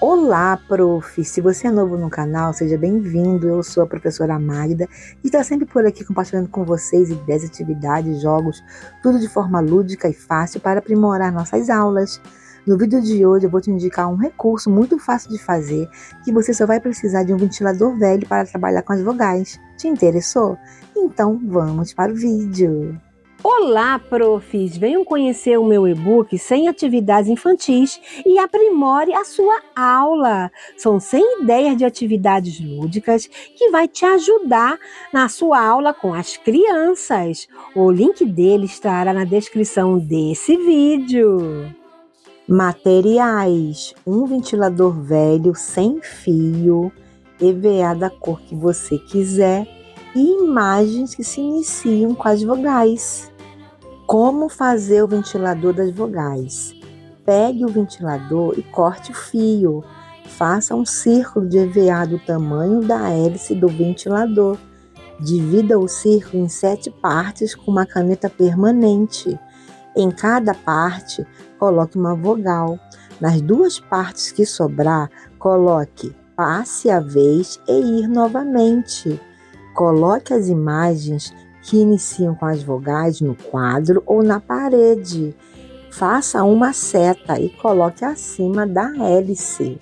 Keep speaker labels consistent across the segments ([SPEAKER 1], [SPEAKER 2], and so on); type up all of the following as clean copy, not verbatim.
[SPEAKER 1] Olá, prof! Se você é novo no canal, seja bem-vindo. Eu sou a professora Magda e estou sempre por aqui compartilhando com vocês ideias, atividades, jogos, tudo de forma lúdica e fácil para aprimorar nossas aulas. No vídeo de hoje eu vou te indicar um recurso muito fácil de fazer, que você só vai precisar de um ventilador velho para trabalhar com as vogais. Te interessou? Então vamos para o vídeo!
[SPEAKER 2] Olá, profs! Venham conhecer o meu e-book Sem Atividades Infantis e aprimore a sua aula. São 100 ideias de atividades lúdicas que vai te ajudar na sua aula com as crianças. O link dele estará na descrição desse vídeo.
[SPEAKER 1] Materiais: um ventilador velho sem fio, EVA da cor que você quiser e imagens que se iniciam com as vogais. Como fazer o ventilador das vogais? Pegue o ventilador e corte o fio. Faça um círculo de EVA do tamanho da hélice do ventilador. Divida o círculo em 7 partes com uma caneta permanente. Em cada parte, coloque uma vogal. Nas 2 partes que sobrar, coloque passe a vez e ir novamente. Coloque as imagens que iniciam com as vogais no quadro ou na parede. Faça uma seta e coloque acima da hélice.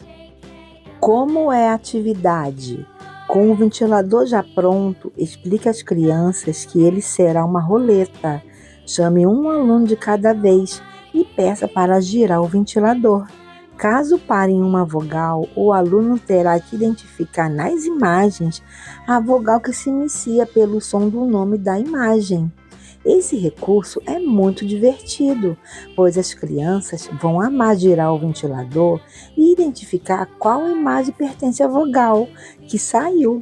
[SPEAKER 1] Como é a atividade? Com o ventilador já pronto, explique às crianças que ele será uma roleta. Chame um aluno de cada vez e peça para girar o ventilador. Caso pare em uma vogal, o aluno terá que identificar nas imagens a vogal que se inicia pelo som do nome da imagem. Esse recurso é muito divertido, pois as crianças vão amar girar o ventilador e identificar qual imagem pertence à vogal que saiu.